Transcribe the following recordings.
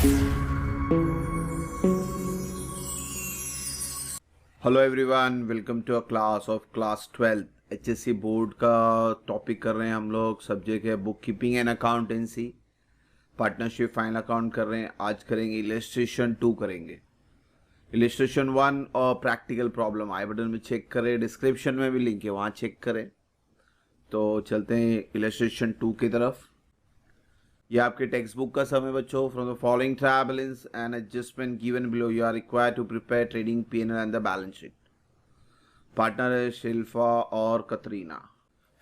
Hello everyone, welcome to a class of class 12 HSC board का topic कर रहे हैं हम लोग। सब्जेक्ट है bookkeeping and accountancy, partnership final account कर रहे हैं। आज करेंगे इलस्ट्रेशन 2 करेंगे। इलस्ट्रेशन 1 और प्रैक्टिकल प्रॉब्लम आई बटन में चेक करें, डिस्क्रिप्शन में भी लिंक है, वहाँ चेक करें। तो चलते हैं इलस्ट्रेशन 2 की तरफ। ये आपके टेक्स्ट बुक का समय बच्चों। From the following trial balance and adjustment given below you are required to prepare trading P&L and the balance sheet. Partner है शिल्पा और कतरीना।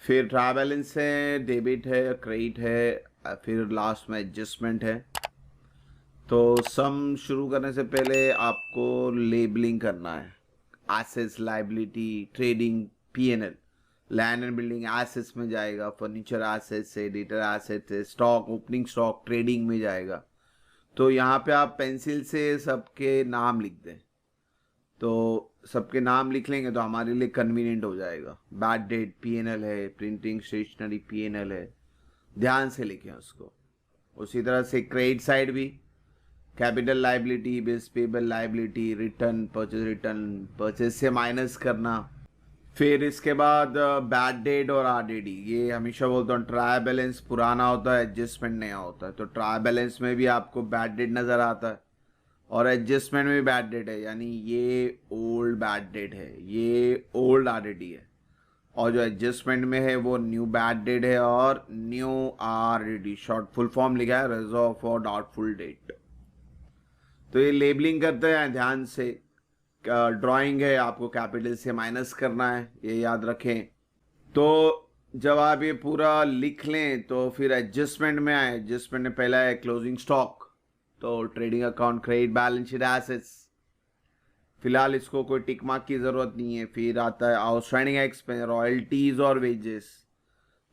फिर ट्रायल बैलेंस है, डेबिट है, क्रेडिट है, फिर लास्ट में एडजस्टमेंट है। तो सम शुरू करने से पहले आपको लेबलिंग करना है। Assets, liability, trading, P&L, land and building assets में जाएगा, फर्नीचर एसेट्स है, डेटर एसेट्स है, स्टॉक, ओपनिंग स्टॉक ट्रेडिंग में जाएगा। तो यहाँ पे आप पेंसिल से सबके नाम लिख दें। तो सबके नाम लिख लेंगे तो हमारे लिए कन्वीनियंट हो जाएगा। बैड डेट P&L है, प्रिंटिंग स्टेशनरी P&L है, ध्यान से लिखें उसको। उसी तरह से क्रेडिट साइड भी capital liability, bills payable liability, return, purchase return, purchase से माइनस करना। फिर इसके बाद बैड डेट और RDD, ये हमेशा बोलता हूँ ट्रायल बैलेंस पुराना होता है, एडजस्टमेंट नया होता है। तो ट्रायल बैलेंस में भी आपको बैड डेट नज़र आता है और एडजस्टमेंट में भी बैड डेट है, यानी ये ओल्ड बैड डेट है, ये ओल्ड RDD है। और जो एडजस्टमेंट में है वो न्यू बैड डेट है और new RDD, short full form लिखा है रिजर्व फॉर डाउटफुल डेट। तो ये लेबलिंग करते हैं ध्यान से। ड्राइंग है, आपको कैपिटल से माइनस करना है, ये याद रखें। तो जब आप ये पूरा लिख लें तो फिर एडजस्टमेंट में आए। एडजस्टमेंट में पहला है क्लोजिंग स्टॉक, तो trading account, credit, balance sheet, assets. फिलहाल इसको कोई टिक मार्क की ज़रूरत नहीं है। फिर आता है आउटस्टैंडिंग एक्सपेंस, रॉयल्टीज़ और वेजेस।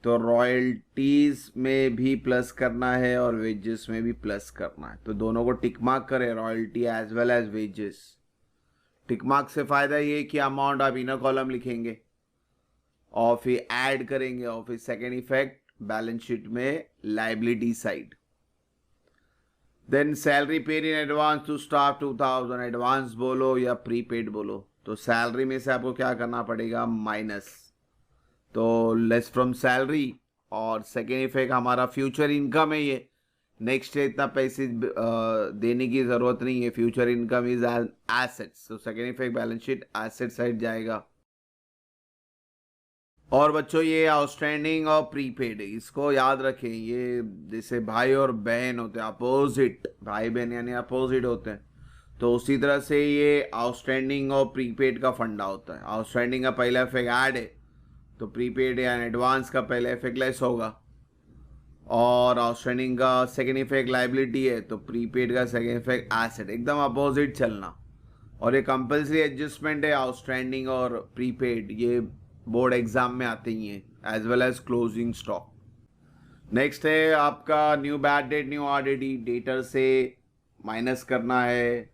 तो रॉयल्टीज़ में भी प्लस करना है और वेजेस में भी प्लस करना है, तो दोनों को टिक मार्क करें, royalty as well as wages. Tick mark से फ़ायदा ये कि अमाउंट आप इनर कॉलम लिखेंगे और फिर ऐड करेंगे और फिर सेकेंड इफेक्ट बैलेंस शीट में liability side. Then salary paid in advance to staff 2000, advance बोलो या प्रीपेड बोलो। तो सैलरी में से आपको क्या करना पड़ेगा, माइनस। तो लेस फ्रॉम सैलरी। और सेकेंड इफेक्ट हमारा फ्यूचर इनकम है, ये नेक्स्ट इतना पैसे देने की ज़रूरत नहीं है। फ्यूचर इनकम इज एसेट्स, तो second effect balance sheet asset side जाएगा। और बच्चों ये आउटस्टैंडिंग और प्रीपेड, इसको याद रखें। ये जैसे भाई और बहन होते हैं, अपोजिट, भाई बहन यानी अपोजिट होते हैं। तो उसी तरह से ये आउटस्टैंडिंग और प्रीपेड का फंडा होता है। आउटस्टैंडिंग का पहला इफेक्ट ऐड है, तो प्रीपेड या एडवांस का पहला इफेक्ट लेस होगा। और आउटस्टैंडिंग का सेकेंड इफेक्ट लायबिलिटी है, तो प्रीपेड का सेकेंड इफेक्ट एसेट, एकदम अपोजिट चलना। और ये कंपल्सरी एडजस्टमेंट है, आउटस्टैंडिंग और प्रीपेड, ये बोर्ड एग्जाम में आते ही हैं, as well as closing stock. Next है आपका new bad debt, new RDD, debtor से माइनस करना है,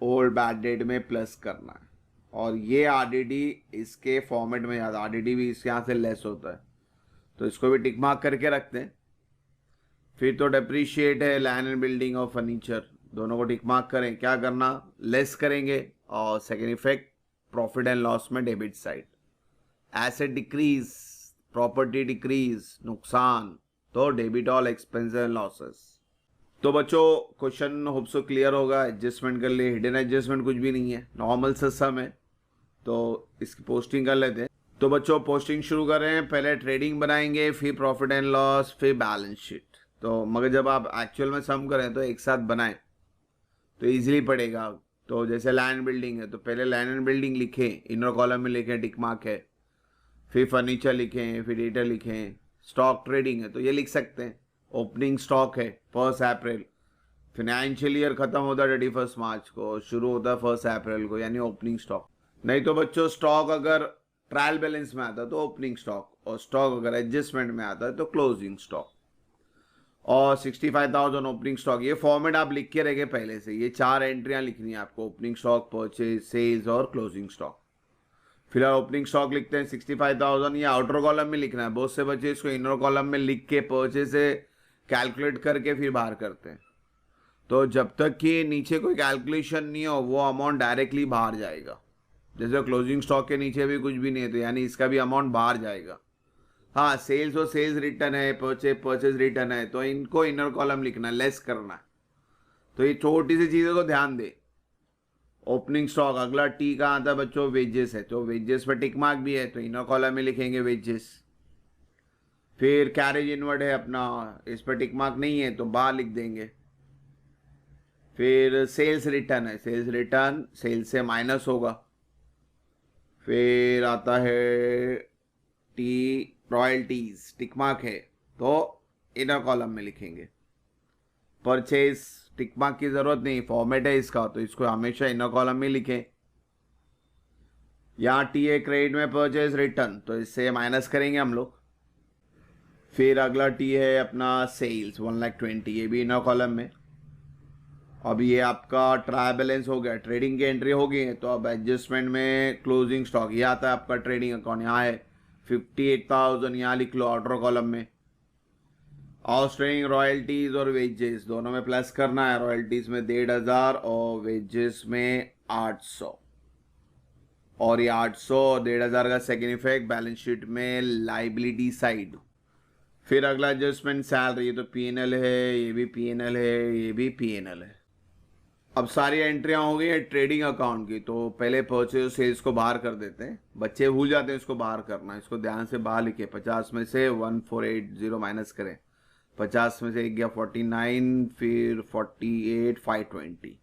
ओल्ड बैड डेट में प्लस करना है। और ये RDD इसके फॉर्मेट में याद, RDD भी इसके यहाँ से लेस होता है, तो इसको भी टिक मार्क करके रखते हैं। फिर तो डेप्रीशिएट है, लैंड एंड बिल्डिंग और फर्नीचर, दोनों को टिक मार्क करें। क्या करना, लेस करेंगे। और second effect profit and loss में debit side. Asset decrease, property decrease, नुकसान, तो debit all expense and losses. तो बच्चों क्वेश्चन होप सो क्लियर होगा। एडजस्टमेंट कर लिए, हिडन एडजस्टमेंट कुछ भी नहीं है, नॉर्मल सा सम है। तो इसकी पोस्टिंग कर लेते हैं। तो बच्चों पोस्टिंग शुरू कर रहे हैं। पहले ट्रेडिंग बनाएंगे, फिर प्रॉफिट एंड लॉस, फिर बैलेंस शीट। तो मगर जब आप एक्चुअल में सम करें तो एक साथ बनाएं तो इजीली पड़ेगा। तो जैसे लैंड बिल्डिंग है तो पहले लैंड एंड बिल्डिंग लिखें, इनर कॉलम में लिखें, टिक मार्क है। फिर फर्नीचर लिखें, फिर डेटर लिखें। स्टॉक ट्रेडिंग है तो ये लिख सकते हैं, ओपनिंग स्टॉक है 1 अप्रैल। फाइनेंशियल ईयर खत्म होता है 31 मार्च को, शुरू होता है 1 अप्रैल को, यानी ओपनिंग स्टॉक। नहीं तो बच्चों स्टॉक अगर ट्रायल बैलेंस में आता है तो ओपनिंग स्टॉक, और स्टॉक अगर एडजस्टमेंट में आता है तो क्लोजिंग स्टॉक। और 65,000 ओपनिंग स्टॉक, ये फॉर्मेट आप लिख के रखें पहले से। ये 4 एंट्रियां लिखनी है आपको, ओपनिंग स्टॉक, परचेज, सेल्स और क्लोजिंग स्टॉक। फिलहाल ओपनिंग स्टॉक लिखते हैं 65,000, ये आउटर कॉलम में लिखना है। बहुत से बच्चे इसको इनर कॉलम में लिख के परचेज से कैलकुलेट करके फिर बाहर करते हैं। तो जब तक कि नीचे कोई कैलकुलेशन नहीं हो वो अमाउंट डायरेक्टली बाहर जाएगा। जैसे क्लोजिंग स्टॉक के नीचे भी कुछ भी नहीं है तो यानी इसका भी अमाउंट बाहर जाएगा। हाँ, सेल्स और सेल्स रिटर्न है, परचेज रिटर्न है, तो इनको इनर कॉलम लिखना है, लेस करना है। तो ये छोटी सी चीज़ों को ध्यान दे। ओपनिंग स्टॉक, अगला टी का आता है बच्चों, वेजेस है, तो वेजेस पे टिक मार्क भी है तो इनर कॉलम में लिखेंगे वेजेस। फिर कैरेज इनवर्ड है अपना, इस पर टिक मार्क नहीं है तो बाहर लिख देंगे। फिर सेल्स रिटर्न है, सेल्स रिटर्न सेल्स से माइनस होगा। फिर आता है टी रॉयल्टीज, टिक मार्क है तो इनर कॉलम में लिखेंगे। परचेज टिक मार्क की जरूरत नहीं, फॉर्मेट है इसका तो इसको हमेशा इनर कॉलम में लिखें। यहाँ टी है क्रेडिट में परचेज रिटर्न तो इससे माइनस करेंगे हम लोग। फिर अगला टी है अपना सेल्स 1,20,000, ये भी इनर कॉलम में। अब ये आपका ट्रायल बैलेंस हो गया, ट्रेडिंग की एंट्री हो गई है, तो अब एडजस्टमेंट में क्लोजिंग स्टॉक ये आता है आपका ट्रेडिंग अकाउंट, यहाँ है 58,000, यहाँ लिख लो आउटर कॉलम में। आउटस्टैंडिंग रॉयल्टीज और वेजेस दोनों में प्लस करना है, रॉयल्टीज में 1,500 और वेजेस में 800, और ये 800 और 1,500 का सेकेंड इफेक्ट बैलेंस शीट में लाइबिलिटी साइड। फिर अगला एडजस्टमेंट सैलरी, ये तो पीएनएल है, ये भी पीएनएल है, ये भी पीएनएल है। अब सारी एंट्रियां हो गई है ट्रेडिंग अकाउंट की, तो पहले परचेज सेल्स को बाहर कर देते हैं, बच्चे भूल जाते हैं इसको बाहर करना, इसको ध्यान से बाहर लिखे। 50 में से 1480 माइनस करें, 50 में से एक गया 49, फिर 48 520।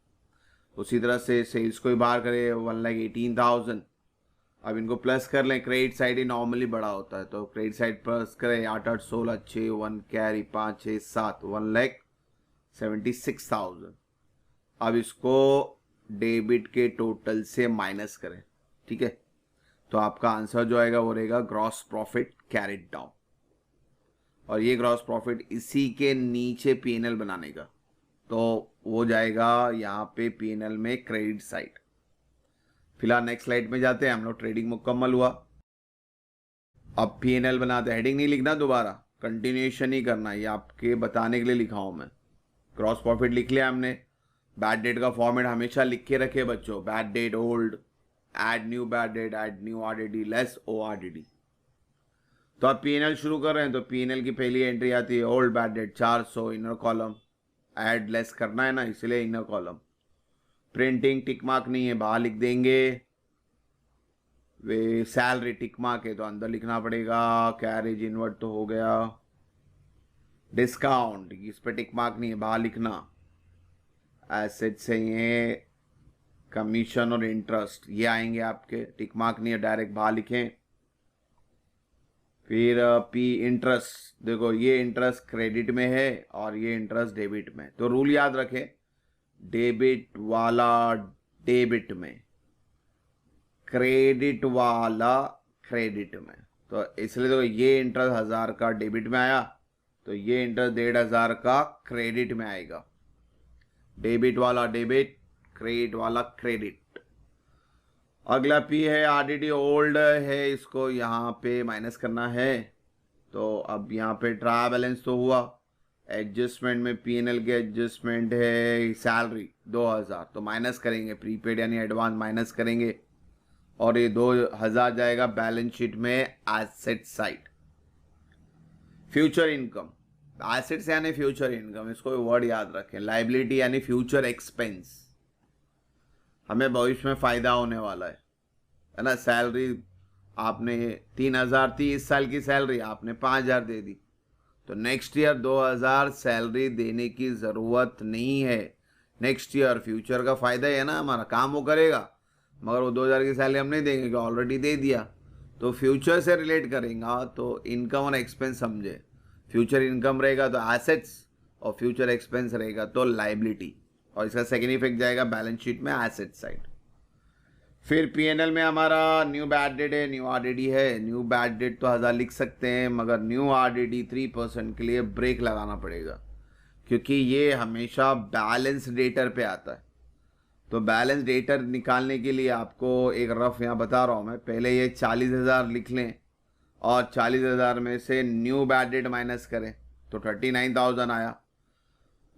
उसी तरह से सेल्स को ही बाहर करें 1,18,000। अब इनको प्लस कर लें, क्रेडिट साइड ही नॉर्मली बड़ा होता है तो क्रेडिट साइड प्लस करें 8 8 16 6 1 कैरी 5 6 7 1,76,000। अब इसको डेबिट के टोटल से माइनस करें, ठीक है, तो आपका आंसर जो आएगा वो रहेगा ग्रॉस प्रॉफिट कैरिड डाउन, और ये ग्रॉस प्रॉफिट इसी के नीचे पीएनएल बनाने का, तो वो जाएगा यहाँ पे पीएनएल में क्रेडिट साइड। फिलहाल नेक्स्ट स्लाइड में जाते हैं, हम लोग ट्रेडिंग मुकम्मल हुआ। अब पीएनएल बनाते, हेडिंग नहीं लिखना दोबारा, कंटिन्यूएशन ही करना, ये आपके बताने के लिए लिखा हूं मैं। ग्रॉस प्रॉफिट लिख लिया हमने, बैड डेट का फॉर्मेट हमेशा लिख के रखे बच्चों, bad debt old, add new bad debt, add new RDD, less ORDD. तो आप पीएनएल शुरू कर रहे हैं तो पीएनएल की पहली एंट्री आती है old bad date 400, inner column, add less करना है ना इसलिए inner column. Printing tick mark नहीं है, बाहर लिख देंगे। वे सैलरी टिक मार्क है तो अंदर लिखना पड़ेगा। कैरेज इनवर्ट तो हो गया। डिस्काउंट इस पे टिक मार्क नहीं है, बाहर लिखना। एसेट से ये कमीशन और इंटरेस्ट ये आएंगे आपके, टिक मार्क नहीं है, डायरेक्ट बाहर लिखें। फिर पी इंटरेस्ट, देखो ये इंटरेस्ट क्रेडिट में है और ये इंटरेस्ट डेबिट में, तो रूल याद रखें, डेबिट वाला डेबिट में, क्रेडिट वाला क्रेडिट में। तो इसलिए तो ये इंटरेस्ट 1,000 का डेबिट में आया तो ये इंटरेस्ट 1,500 का क्रेडिट में आएगा। डेबिट वाला डेबिट, क्रेडिट वाला क्रेडिट। अगला पी है आरडीडी ओल्ड है, इसको यहाँ पे माइनस करना है। तो अब यहाँ पे ट्रायल बैलेंस तो हुआ, एडजस्टमेंट में पीएनएल के एडजस्टमेंट है सैलरी 2,000 तो माइनस करेंगे, प्रीपेड यानी एडवांस माइनस करेंगे और ये 2,000 जाएगा बैलेंस शीट में asset side. Future income, assets यानी फ्यूचर इनकम, इसको वर्ड याद रखें। लाइबिलिटी यानी फ्यूचर एक्सपेंस, हमें भविष्य में फायदा होने वाला है ना। सैलरी आपने 3,000 थी इस साल की सैलरी, आपने 5,000 दे दी तो नेक्स्ट ईयर 2,000 सैलरी देने की ज़रूरत नहीं है। नेक्स्ट ईयर फ्यूचर का फ़ायदा है ना, हमारा काम वो करेगा, मगर वो 2,000 की सैलरी हम नहीं देंगे, ऑलरेडी दे दिया। तो फ्यूचर से रिलेट करेंगे तो इनकम और एक्सपेंस समझे। फ्यूचर इनकम रहेगा तो एसेट्स और फ्यूचर एक्सपेंस रहेगा तो लाइबिलिटी, और इसका सेकेंड इफेक्ट जाएगा बैलेंस शीट में एसेट साइड। फिर पीएनएल में हमारा न्यू बैड डेट है, न्यू आरडीडी है। न्यू बैड डेट तो 1,000 लिख सकते हैं, मगर न्यू आरडीडी 3% के लिए ब्रेक लगाना पड़ेगा क्योंकि ये हमेशा बैलेंस डेटर पे आता है। तो बैलेंस डेटर निकालने के लिए आपको एक रफ यहाँ बता रहा हूँ मैं, पहले ये 40,000 लिख लें और 40,000 में से न्यू बैड डेट माइनस करें तो 39,000 आया।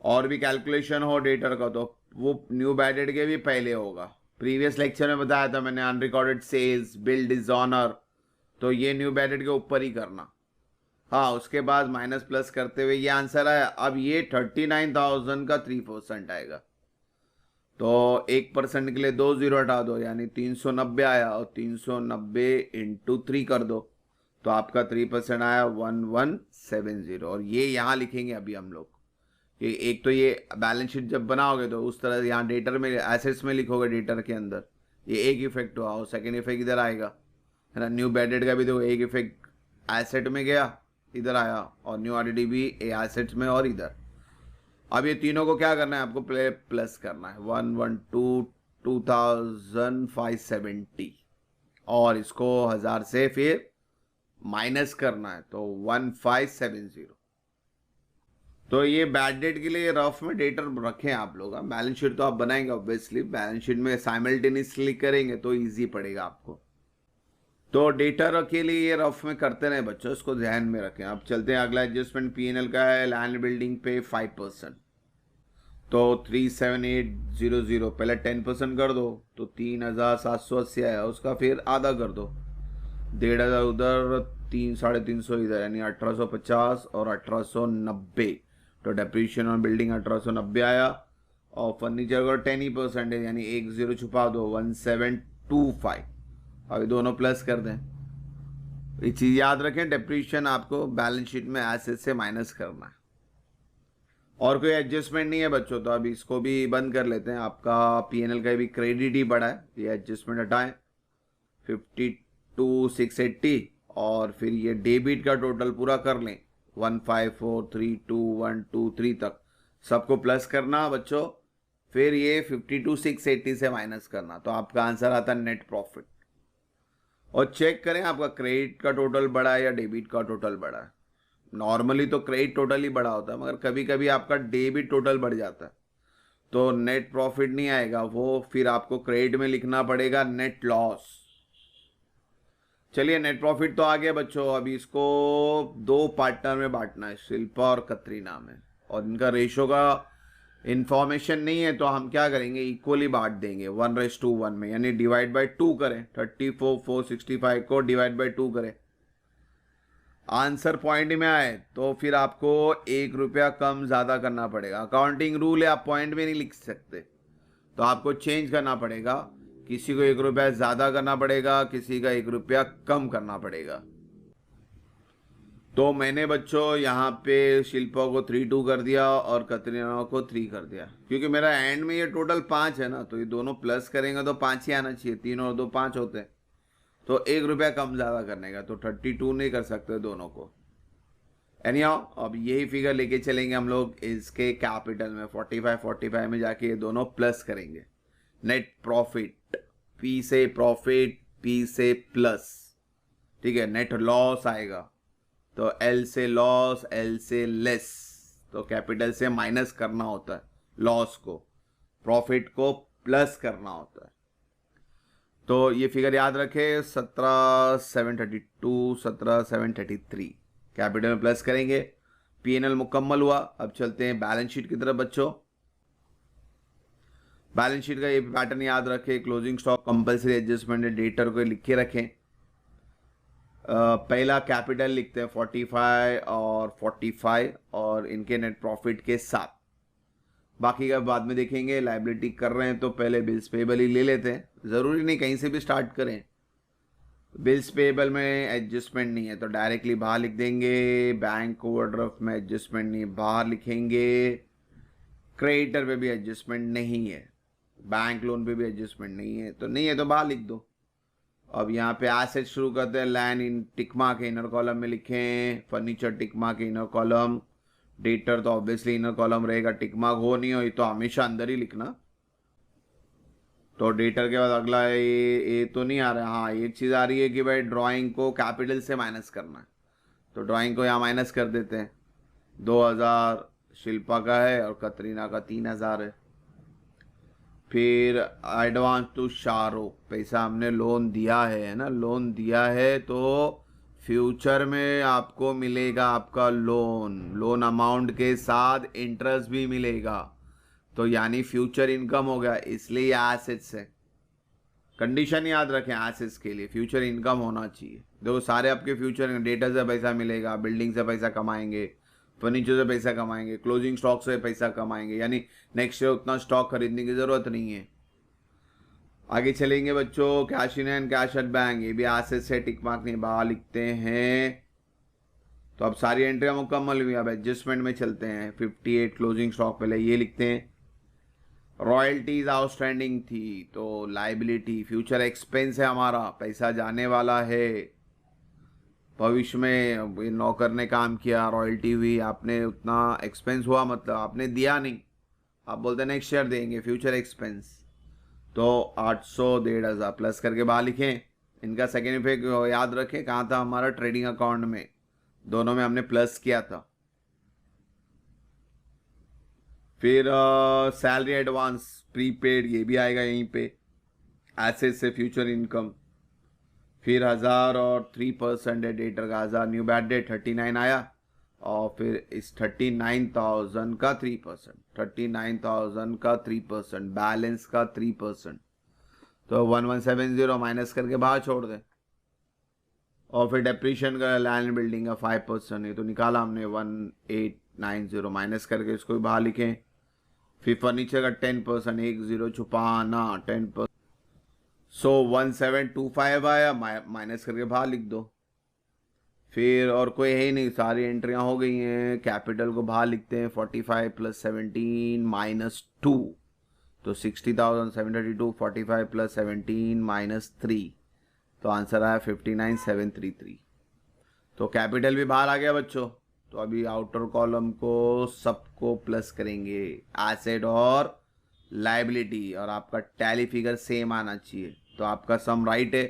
और भी कैलकुलेशन हो डेटर का तो वो न्यू बैडेड के भी पहले होगा। प्रीवियस लेक्चर में बताया था मैंने, अनरिकॉर्डेड सेल्स, बिल डिसऑनर, तो ये न्यू बैडेड के ऊपर ही करना। हाँ, उसके बाद माइनस प्लस करते हुए ये आंसर आया। अब ये 39,000 का 3% आएगा, तो 1% के लिए 2 जीरो हटा दो, यानी 390 आया, और 390 इंटू 3 कर दो, तो आपका 3% आया 1170। और ये यहाँ लिखेंगे अभी हम लोग कि एक तो ये बैलेंस शीट जब बनाओगे तो उस तरह यहाँ डेटर में, एसेट्स में लिखोगे डेटर के अंदर, ये एक इफेक्ट हुआ, और सेकेंड इफेक्ट इधर आएगा, है ना। न्यू बैडेड का भी देखो एक इफेक्ट एसेट में गया, इधर आया, और न्यू आरडीडी भी एसेट्स में और इधर। अब ये तीनों को क्या करना है आपको, प्लस करना है, 112,2570, और इसको 1000 से फिर माइनस करना है, तो 1570। तो ये बैड डेट के लिए रफ में डेटर रखें आप लोग। बैलेंस शीट तो आप बनाएंगे ऑब्वियसली, बैलेंस शीट में साइमल्टेनियसली करेंगे तो इजी पड़ेगा आपको। तो डेटर के लिए ये रफ में करते रहे बच्चों, इसको ध्यान में रखें। अब चलते हैं, अगला एडजस्टमेंट पीएनएल का है, लैंड बिल्डिंग पे 5%, तो 37800, पहले 10% कर दो, तो 3780 आया, उसका फिर आधा कर दो, 1,500 उधर, 300-350 इधर, यानी 1850 और 1890, तो डेप्रीशिएशन ऑन बिल्डिंग 1890 आया। और फर्नीचर का 10% है, यानी 1 जीरो छुपा दो, 1725। अभी दोनों प्लस कर दें। ये चीज़ याद रखें, डेप्रीशिएशन आपको बैलेंस शीट में एसेट से माइनस करना है। और कोई एडजस्टमेंट नहीं है बच्चों, तो अभी इसको भी बंद कर लेते हैं। आपका पीएनएल का भी क्रेडिट ही बढ़ा है, ये एडजस्टमेंट हटाएं, 52,680, और फिर ये डेबिट का टोटल पूरा कर लें, 15432,123 तक सबको प्लस करना बच्चों, फिर ये 52,680 से माइनस करना, तो आपका आंसर आता है नेट प्रॉफिट। और चेक करें आपका क्रेडिट का टोटल बढ़ा है या डेबिट का टोटल बढ़ा है। नॉर्मली तो क्रेडिट टोटल ही बढ़ा होता है, मगर कभी कभी आपका डेबिट टोटल बढ़ जाता है, तो नेट प्रॉफिट नहीं आएगा, वो फिर आपको क्रेडिट में लिखना पड़ेगा नेट लॉस। चलिए, नेट प्रॉफिट तो आ गया बच्चों। अभी इसको 2 पार्टनर में बांटना है, शिल्पा और कतरीना में, और इनका रेशो का इंफॉर्मेशन नहीं है, तो हम क्या करेंगे, इक्वली बांट देंगे 1:1 में, यानी डिवाइड बाय 2 करें, 34,465 को डिवाइड बाय 2 करें। आंसर पॉइंट में आए तो फिर आपको 1 रुपया कम ज़्यादा करना पड़ेगा। अकाउंटिंग रूल है, आप पॉइंट में नहीं लिख सकते, तो आपको चेंज करना पड़ेगा, किसी को 1 रुपया ज़्यादा करना पड़ेगा, किसी का 1 रुपया कम करना पड़ेगा। तो मैंने बच्चों यहाँ पे शिल्पा को 3-2 कर दिया और कतरीना को 3 कर दिया, क्योंकि मेरा एंड में ये टोटल 5 है ना, तो ये दोनों प्लस करेंगे तो 5 ही आना चाहिए, 3 और 2 5 होते हैं, तो 1 रुपया कम ज़्यादा करने का, तो 32 नहीं कर सकते दोनों को। एनीहाउ, अब यही फिगर लेके चलेंगे हम लोग इसके कैपिटल में, 45 में जाके ये दोनों प्लस करेंगे। नेट प्रॉफिट, पी से प्रॉफिट, पी से प्लस, ठीक है। नेट लॉस आएगा, तो एल से लॉस, एल से लेस, तो कैपिटल से माइनस करना होता है लॉस को, प्रॉफिट को प्लस करना होता है। तो ये फिगर याद रखें, 17,732, 17,733 कैपिटल में प्लस करेंगे। पीएनएल मुकम्मल हुआ। अब चलते हैं बैलेंस शीट की तरफ बच्चों। बैलेंस शीट का ये पैटर्न याद रखें, closing stock compulsory adjustment debtor को लिख के रखें। पहला कैपिटल लिखते हैं 45 और 45, और इनके नेट प्रॉफिट के साथ, बाकी का बाद में देखेंगे। लाइबिलिटी कर रहे हैं तो पहले बिल्स पेबल ही ले लेते हैं, ज़रूरी नहीं कहीं से भी स्टार्ट करें। बिल्स पेबल में एडजस्टमेंट नहीं है तो डायरेक्टली बाहर लिख देंगे, बैंक ओवरड्राफ्ट में एडजस्टमेंट नहीं, बाहर लिखेंगे। क्रेडिटर पे भी एडजस्टमेंट नहीं है, बैंक लोन पे भी एडजस्टमेंट नहीं है, तो नहीं है तो बाहर लिख दो। अब यहाँ पे एसेट शुरू करते हैं, लैंड इन टिकमा के इनर कॉलम में लिखें, फर्नीचर टिकमा के इनर कॉलम, डेटर तो ऑब्वियसली इनर कॉलम रहेगा, टिकमा हो नहीं हो तो हमेशा अंदर ही लिखना। तो डेटर के बाद अगला ये तो नहीं आ रहा है। हाँ, एक चीज़ आ रही है कि भाई ड्राइंग को कैपिटल से माइनस करना है, तो ड्राइंग को यहाँ माइनस कर देते हैं। 2,000 शिल्पा का है और कतरीना का 3,000 है। फिर एडवांस टू शाहरुख, पैसा हमने लोन दिया है ना, लोन दिया है तो फ्यूचर में आपको मिलेगा आपका लोन अमाउंट के साथ इंटरेस्ट भी मिलेगा, तो यानी फ्यूचर इनकम हो गया, इसलिए एसेट्स है। कंडीशन याद रखें, एसेट्स के लिए फ्यूचर इनकम होना चाहिए। देखो सारे आपके फ्यूचर, डेटा से पैसा मिलेगा, बिल्डिंग से पैसा कमाएंगे, फर्नीचर से पैसा कमाएंगे, क्लोजिंग स्टॉक से पैसा कमाएंगे, यानी नेक्स्ट ईयर उतना स्टॉक खरीदने की जरूरत नहीं है। आगे चलेंगे बच्चों, cash in and cash at bank, ये भी एसेट से टिक मार्क नहीं, बाहर लिखते हैं। तो अब सारी एंट्रियां मुकम्मल हुई, अब एडजस्टमेंट में चलते हैं। 58 क्लोजिंग स्टॉक पहले ये लिखते हैं। रॉयल्टीज आउटस्टैंडिंग थी, तो लाइबिलिटी, फ्यूचर एक्सपेंस है हमारा, पैसा जाने वाला है। भविष्य में नौकर ने काम किया, रॉयल्टी हुई, आपने उतना एक्सपेंस हुआ, मतलब आपने दिया नहीं, आप बोलते नेक्स्ट ईयर देंगे, फ्यूचर एक्सपेंस। तो 800 1500 प्लस करके बाहर लिखें। इनका सेकेंड इफेक्ट याद रखें, कहाँ था हमारा, ट्रेडिंग अकाउंट में, दोनों में हमने प्लस किया था। फिर सैलरी एडवांस प्रीपेड, ये भी आएगा यहीं पे, एसेट से फ्यूचर इनकम। फिर 1000 और 3% है डेटर का, 1000 न्यू बैड डेट 39 आया, और फिर इस 39,000 का 3%, 39,000 का 3%, बैलेंस का 3%, तो 1170 माइनस करके बाहर छोड़ दें। और फिर डेप्रीशिएशन का लैंड बिल्डिंग का 5% है, तो निकाला हमने 1890 माइनस करके इसको भी बाहर लिखें। फिर फर्नीचर का 10%, 10 छुपाना 10%, सो 1725 आया, माइनस करके बाहर लिख दो। फिर और कोई है ही नहीं, सारी एंट्रियां हो गई हैं। कैपिटल को बाहर लिखते हैं, 45 + 17 - 2, तो 60,732, 45 + 17 - 3, तो आंसर आया 59,733। तो कैपिटल भी बाहर आ गया बच्चों। तो अभी आउटर कॉलम को सबको प्लस करेंगे, एसेट और लाइबिलिटी, और आपका टैली फिगर सेम आना चाहिए, तो आपका सम राइट है।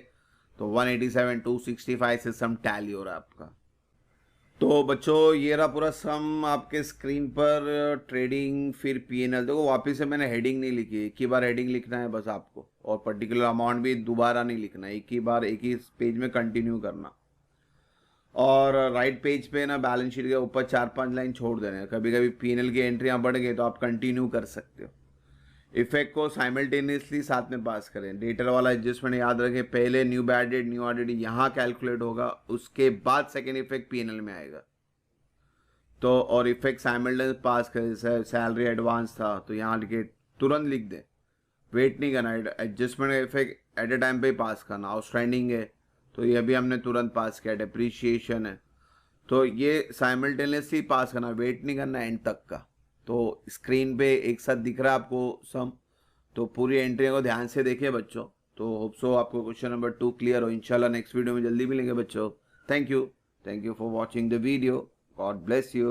तो 187,265 से सम टैली हो रहा है आपका। तो बच्चों ये रहा पूरा सम आपके स्क्रीन पर, ट्रेडिंग फिर पीएनएल। देखो वापस से मैंने हेडिंग नहीं लिखी, एक ही बार हेडिंग लिखना है बस आपको, और पर्टिकुलर अमाउंट भी दोबारा नहीं लिखना, एक ही बार एक ही पेज में कंटिन्यू करना। और राइट पेज पे ना बैलेंस शीट के ऊपर 4-5 लाइन छोड़ देने, कभी कभी पीएनएल की एंट्रियां बढ़ गई तो आप कंटिन्यू कर सकते हो। इफेक्ट को साइमल्टेनियसली साथ में पास करें। डेटर वाला एडजस्टमेंट याद रखें, पहले new bad debt new audit यहाँ कैलकुलेट होगा, उसके बाद सेकेंड इफेक्ट पीएनएल में आएगा। तो और इफेक्ट साइमल्टेनियस पास करें, सैलरी एडवांस था तो यहाँ लिखे, तुरंत लिख दें, वेट नहीं करना। Adjustment effect at A time पे ही पास करना। आउटस्टैंडिंग है तो ये भी हमने तुरंत पास किया। डेप्रीशिएशन है तो ये साइमल्टेनियसली पास करना, वेट नहीं करना एंड तक का। तो स्क्रीन पे एक साथ दिख रहा है आपको सम, तो पूरी एंट्री को ध्यान से देखिए बच्चों। तो होप सो आपको क्वेश्चन नंबर 2 क्लियर हो। इंशाल्लाह नेक्स्ट वीडियो में जल्दी मिलेंगे बच्चों। Thank you for watching the video. God bless you.